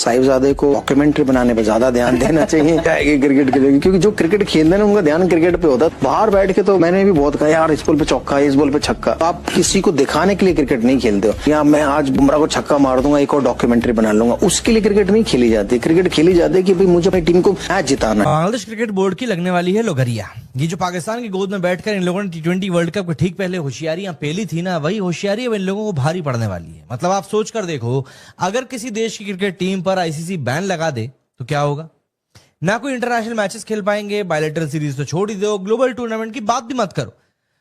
साहिबजादे को डॉक्यूमेंट्री बनाने पर ज्यादा ध्यान देना चाहिए क्रिकेट के लिए, क्योंकि जो क्रिकेट खेलते हैं उनका ध्यान क्रिकेट पे होता है। बाहर बैठ के तो मैंने भी बहुत कहा यार इस बॉल पे चौका, इस बॉल पे छक्का। आप किसी को दिखाने के लिए क्रिकेट नहीं खेलते हो, या मैं आज बुमराह को छक्का मार दूंगा, एक और डॉक्यूमेंट्री बना लूंगा, उसके लिए क्रिकेट नहीं खेली जाती। क्रिकेट खेली जाती है कि भाई मुझे अपनी टीम को मैच जिताना है। बांग्लादेश क्रिकेट बोर्ड की लगने वाली है लोगरिया। ये जो पाकिस्तान की गोद में बैठकर इन लोगों ने T20 वर्ल्ड कप के ठीक पहले होशियारियां पेली थी ना, वही होशियारी अब इन लोगों को भारी पड़ने वाली है। मतलब आप सोच कर देखो, अगर किसी देश की क्रिकेट टीम पर ICC बैन लगा दे तो क्या होगा? ना कोई इंटरनेशनल मैचेस खेल पाएंगे, बायलैटरल सीरीज तो छोड़ ही दो, ग्लोबल टूर्नामेंट की बात भी मत करो।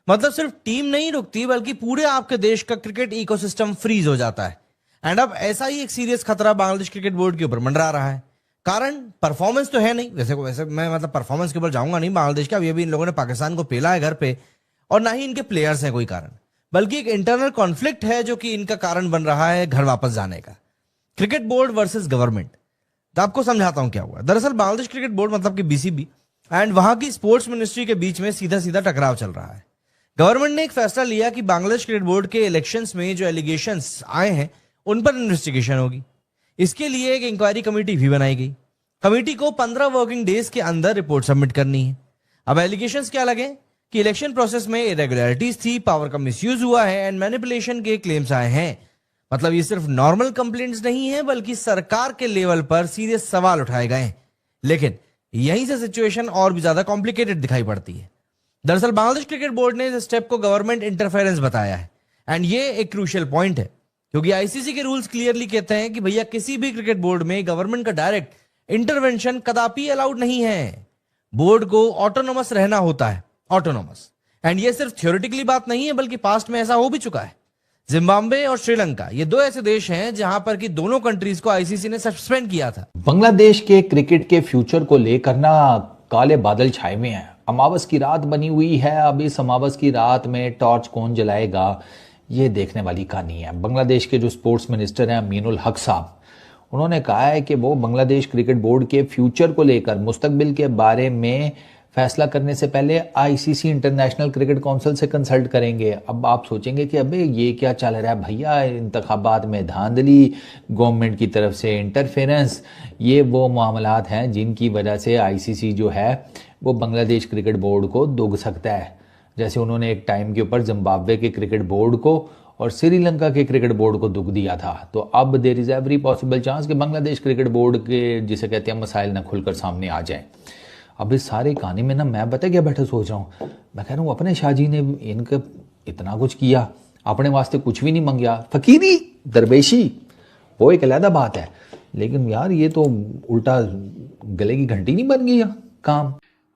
मतलब सिर्फ टीम नहीं रुकती, बल्कि पूरे आपके देश का क्रिकेट इकोसिस्टम फ्रीज हो जाता है। एंड अब ऐसा ही एक सीरियस खतरा बांग्लादेश क्रिकेट बोर्ड के ऊपर मंडरा रहा है। कारण परफॉर्मेंस तो है नहीं, वैसे मैं मतलब परफॉर्मेंस के ऊपर जाऊंगा नहीं बांग्लादेश का, अभी इन लोगों ने पाकिस्तान को पेला है घर पे, और ना ही इनके प्लेयर्स हैं कोई कारण, बल्कि एक इंटरनल कॉन्फ्लिक्ट है जो कि इनका कारण बन रहा है घर वापस जाने का। Cricket board versus government. तो आपको समझाता हूं क्या हुआ। दरअसल बांग्लादेश क्रिकेट बोर्ड मतलब कि BCB एंड वहां की स्पोर्ट्स मिनिस्ट्री के बीच में सीधा सीधा टकराव चल रहा है। गवर्नमेंट ने एक फैसला लिया कि बांग्लादेश क्रिकेट बोर्ड के इलेक्शंस में जो एलिगेशंस आए हैं उन पर इन्वेस्टिगेशन होगी। इसके लिए एक इंक्वायरी कमेटी भी बनाई गई। कमेटी को 15 वर्किंग डेज के अंदर रिपोर्ट सबमिट करनी है। अब एलिगेशंस क्या लगे कि इलेक्शन प्रोसेस में इरेगुलरिटीज थी, पावर का मिसयूज हुआ है एंड मैनिपुलेशन के क्लेम्स आए हैं। मतलब ये सिर्फ नॉर्मल कंप्लेंट्स नहीं है, बल्कि सरकार के लेवल पर सीरियस सवाल उठाए गए हैं। लेकिन यहीं से सिचुएशन और भी ज्यादा कॉम्प्लिकेटेड दिखाई पड़ती है। दरअसल बांग्लादेश क्रिकेट बोर्ड ने इस स्टेप को गवर्नमेंट इंटरफेरेंस बताया है एंड ये एक क्रूशियल पॉइंट है, क्योंकि ICC के रूल्स क्लियरली कहते हैं कि भैया किसी भी क्रिकेट बोर्ड में गवर्नमेंट का डायरेक्ट इंटरवेंशन कदापि अलाउड नहीं है। बोर्ड को ऑटोनोमस रहना होता है, ऑटोनोमस। एंड ये सिर्फ थ्योरेटिकली बात नहीं है, बल्कि पास्ट में ऐसा हो भी चुका है। जिम्बाब्वे और श्रीलंका ये दो ऐसे देश हैं जहां पर कि दोनों कंट्रीज को ICC ने सस्पेंड किया था। बांग्लादेश के क्रिकेट के फ्यूचर को लेकर ना काले बादल छाए हुए हैं। अमावस की रात बनी हुई है। अब इस अमावस की रात में टॉर्च कौन जलाएगा, ये देखने वाली कहानी है। बांग्लादेश के जो स्पोर्ट्स मिनिस्टर हैं अमीनुल हक साहब, उन्होंने कहा है कि वो बांग्लादेश क्रिकेट बोर्ड के फ्यूचर को लेकर मुस्तकबिल के बारे में फैसला करने से पहले ICC इंटरनेशनल क्रिकेट काउंसिल से कंसल्ट करेंगे। अब आप सोचेंगे कि अबे ये क्या चल रहा है भैया, इंतखाबात में धांधली, गवर्नमेंट की तरफ से इंटरफेरेंस, ये वो मामलात हैं जिनकी वजह से ICC जो है वो बांग्लादेश क्रिकेट बोर्ड को दुग सकता है। जैसे उन्होंने एक टाइम के ऊपर जिम्बाब्वे के क्रिकेट बोर्ड को और श्रीलंका के क्रिकेट बोर्ड को दुख दिया था। तो अब there is every possible chance कि बांग्लादेश क्रिकेट बोर्ड के जिसे कहते हैं मसाइल ना खुलकर सामने आ जाएं। अब इस सारी कहानी में ना मैं पता क्या बैठा सोच रहा हूँ, मैं कह रहा हूँ अपने शाहजी ने इनका इतना कुछ किया, अपने वास्ते कुछ भी नहीं मंगया, फकीरी दरवेशी वो एक अलग बात है, लेकिन यार ये तो उल्टा गले की घंटी नहीं बन गई काम।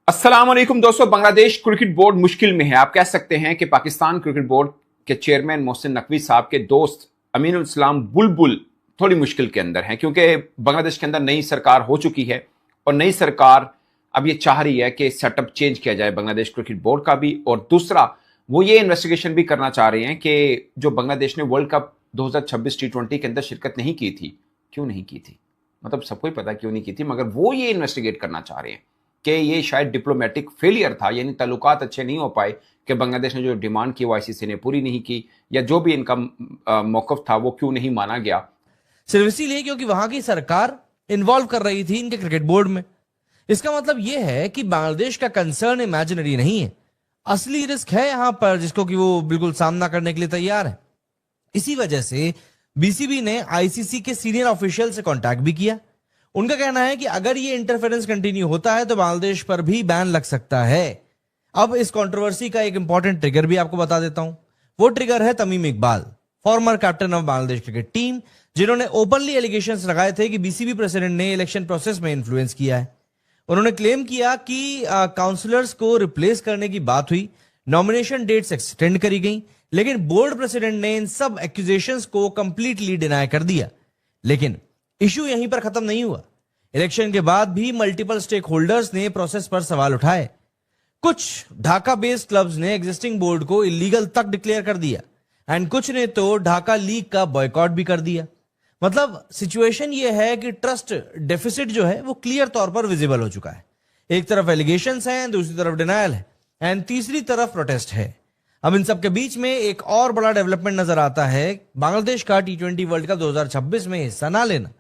अस्सलाम वालेकुम दोस्तों, बांग्लादेश क्रिकेट बोर्ड मुश्किल में है। आप कह सकते हैं कि पाकिस्तान क्रिकेट बोर्ड के चेयरमैन मोहसिन नकवी साहब के दोस्त अमीनुल इस्लाम बुलबुल थोड़ी मुश्किल के अंदर हैं, क्योंकि बांग्लादेश के अंदर नई सरकार हो चुकी है और नई सरकार अब ये चाह रही है कि सेटअप चेंज किया जाए बांग्लादेश क्रिकेट बोर्ड का भी। और दूसरा वो ये इन्वेस्टिगेशन भी करना चाह रहे हैं कि जो बांग्लादेश ने वर्ल्ड कप 2026 T20 के अंदर शिरकत नहीं की थी, क्यों नहीं की थी, मतलब सबको ही पता क्यों नहीं की थी, मगर वो ये इन्वेस्टिगेट करना चाह रहे हैं कि ये शायद डिप्लोमेटिक फेलियर था, यानी ताल्लुकात अच्छे नहीं हो पाए कि बांग्लादेश ने जो डिमांड की वो ICC ने पूरी नहीं की, या जो भी इनका मौकफ था वो क्यों नहीं माना गया। सिर्फ इसीलिए क्योंकि वहां की सरकार इन्वॉल्व कर रही थी इनके क्रिकेट बोर्ड में। इसका मतलब यह है कि बांग्लादेश का कंसर्न इमेजिनरी नहीं है, असली रिस्क है यहां पर, जिसको कि वो बिल्कुल सामना करने के लिए तैयार है। इसी वजह से BCB ने ICC के सीनियर ऑफिशियल से कांटेक्ट भी किया। उनका कहना है कि अगर ये इंटरफेरेंस कंटिन्यू होता है तो बांग्लादेश पर भी बैन लग सकता है। अब इस कंट्रोवर्सी का एक इंपॉर्टेंट ट्रिगर भी आपको बता देता हूं। वो ट्रिगर है Tamim Iqbal, former captain of Bangladesh cricket team, जिन्होंने ओपनली एलिगेशंस लगाए थे कि BCB प्रेसिडेंट ने इलेक्शन प्रोसेस में इन्फ्लुएंस किया है। उन्होंने क्लेम किया कि काउंसलर्स को रिप्लेस करने की बात हुई, नॉमिनेशन डेट्स एक्सटेंड करी गई, लेकिन बोर्ड प्रेसिडेंट ने इन सब एक्यूजेशंस को कंप्लीटली डिनाई कर दिया। लेकिन इशू यहीं पर खत्म नहीं हुआ। इलेक्शन के बाद भी मल्टीपल स्टेक होल्डर्स ने प्रोसेस पर सवाल उठाए। कुछ ढाका बेस्ड क्लब्स ने एग्जिस्टिंग बोर्ड को इलीगल तक डिक्लेयर कर दिया एंड कुछ ने तो ढाका लीग का बॉयकॉट भी कर दिया। मतलब सिचुएशन ये है कि ट्रस्ट डेफिसिट जो है वो क्लियर तौर पर विजिबल हो चुका है। एक तरफ एलिगेशंस हैं, दूसरी तरफ डिनायल है एंड तीसरी तरफ प्रोटेस्ट है। अब इन सब के बीच में एक और बड़ा डेवलपमेंट नजर आता है, बांग्लादेश का T20 वर्ल्ड कप 2026 में हिस्सा ना लेना।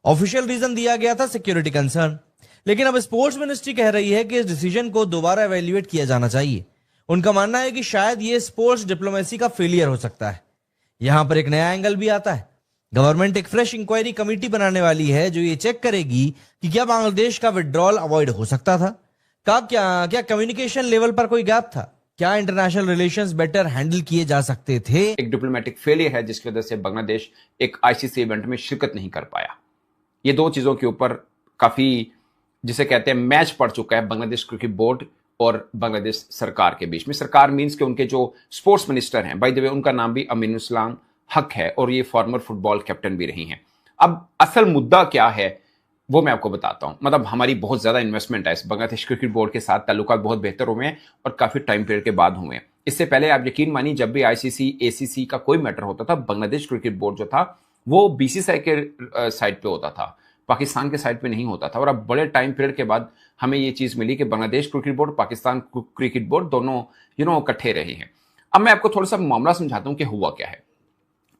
ऑफिशियल रीजन दिया गया था सिक्योरिटी कंसर्न। लेकिन अब स्पोर्ट्स मिनिस्ट्री कह रही है कि इस डिसीजन को दोबारा एवेल्युएट किया जाना चाहिए। उनका मानना है कि शायद ये स्पोर्ट्स डिप्लोमेसी का फेलियर हो सकता है। यहां पर एक नया एंगल भी आता है। गवर्नमेंट एक फ्रेश इंक्वायरी कमेटी बनाने वाली है जो ये चेक करेगी कि क्या बांग्लादेश का विड्रॉल अवॉइड हो सकता था, क्या कम्युनिकेशन लेवल पर कोई गैप था, क्या इंटरनेशनल रिलेशंस बेटर हैंडल किए जा सकते थे। एक डिप्लोमेटिक फेलियर है जिसकी वजह से बांग्लादेश एक आईसीसी इवेंट में शिरकत नहीं कर पाया। ये दो चीजों के ऊपर काफी जिसे कहते हैं मैच पड़ चुका है बांग्लादेश क्रिकेट बोर्ड और बांग्लादेश सरकार के बीच में। सरकार मींस के उनके जो स्पोर्ट्स मिनिस्टर हैं, बाय द वे उनका नाम भी अमीनुल इस्लाम हक है और ये फॉर्मर फुटबॉल कैप्टन भी रही हैं। अब असल मुद्दा क्या है वो मैं आपको बताता हूं। मतलब हमारी बहुत ज्यादा इन्वेस्टमेंट है इस बांग्लादेश क्रिकेट बोर्ड के साथ, ताल्लुकात बहुत बेहतर हुए हैं और काफी टाइम पीरियड के बाद हुए हैं। इससे पहले आप यकीन मानिए जब भी आईसीसी एसीसी का कोई मैटर होता था, बांग्लादेश क्रिकेट बोर्ड जो था वो बीसीसीआई के साइड पे होता था, पाकिस्तान के साइड पे नहीं होता था। और अब बड़े टाइम पीरियड के बाद हमें ये चीज मिली कि Bangladesh cricket board, Pakistan cricket board दोनों इकट्ठे रहे हैं। अब मैं आपको थोड़ा सा मामला समझाता हूं कि हुआ क्या है।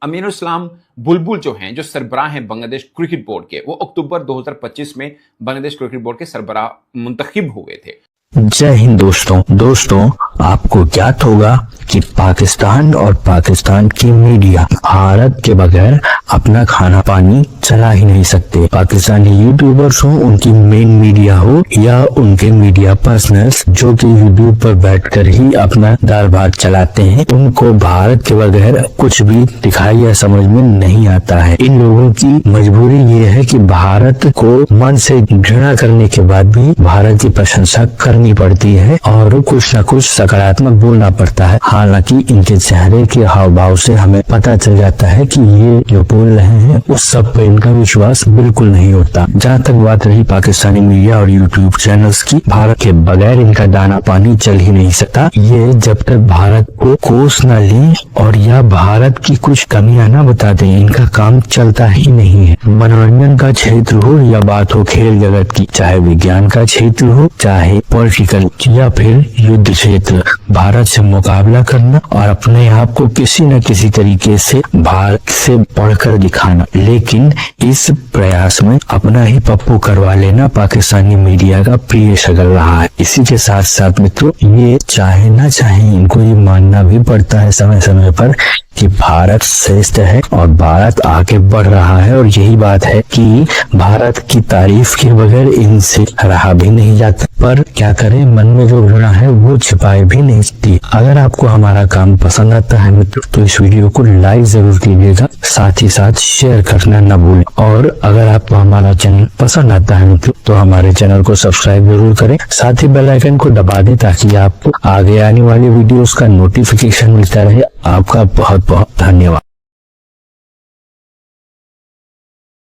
अमीनुल इस्लाम बुलबुल जो हैं, जो सरबराह हैं बांग्लादेश क्रिकेट बोर्ड के, वो अक्टूबर 2025 में बांग्लादेश क्रिकेट बोर्ड के सरबराह मुंतखिब हुए थे। जय हिंद दोस्तों, आपको ज्ञात होगा कि पाकिस्तान और पाकिस्तान की मीडिया भारत के बगैर अपना खाना पानी चला ही नहीं सकते। पाकिस्तानी यूट्यूबर्स हो, उनकी मेन मीडिया हो या उनके मीडिया पर्सनल्स जो कि यूट्यूब पर बैठकर ही अपना दाल भात चलाते हैं, उनको भारत के बगैर कुछ भी दिखाई या समझ में नहीं आता है। इन लोगों की मजबूरी ये है कि भारत को मन से घृणा करने के बाद भी भारत की प्रशंसा करनी पड़ती है और कुछ न कुछ सकारात्मक बोलना पड़ता है। हालांकि इनके चेहरे के हाव भाव से हमें पता चल जाता है कि ये जो बोल रहे हैं उस सब पे इनका विश्वास बिल्कुल नहीं होता। जहाँ तक बात रही पाकिस्तानी मीडिया और यूट्यूब चैनल्स की, भारत के बगैर इनका दाना पानी चल ही नहीं सकता। ये जब तक भारत को कोस न ले और या भारत की कुछ कमियां न बता दें, इनका काम चलता ही नहीं है। मनोरंजन का क्षेत्र हो या बात हो खेल जगत की, चाहे विज्ञान का क्षेत्र हो, चाहे पॉलिटिकल या फिर युद्ध क्षेत्र, भारत से मुकाबला करना और अपने आप को किसी न किसी तरीके से भारत से बढ़कर दिखाना। लेकिन इस प्रयास में अपना ही पप्पू करवा लेना पाकिस्तानी मीडिया का प्रिय शगल रहा है। इसी के साथ साथ मित्रों, ये चाहे ना चाहे इनको ये मानना भी पड़ता है समय समय पर कि भारत श्रेष्ठ है और भारत आगे बढ़ रहा है। और यही बात है कि भारत की तारीफ के बगैर इनसे रहा भी नहीं जाता। पर क्या करें, मन में जो घृणा है वो छिपाए भी नहीं सकती। अगर आपको हमारा काम पसंद आता है मित्रों तो इस वीडियो को लाइक जरूर कीजिएगा, साथ ही साथ शेयर करना न भूलें। और अगर आपको हमारा चैनल पसंद आता है मित्रों तो हमारे चैनल को सब्सक्राइब जरूर करें, साथ ही बेल आइकन को दबा दें ताकि आपको आगे आने वाली वीडियोस का नोटिफिकेशन मिलता रहे। आपका बहुत बहुत धन्यवाद।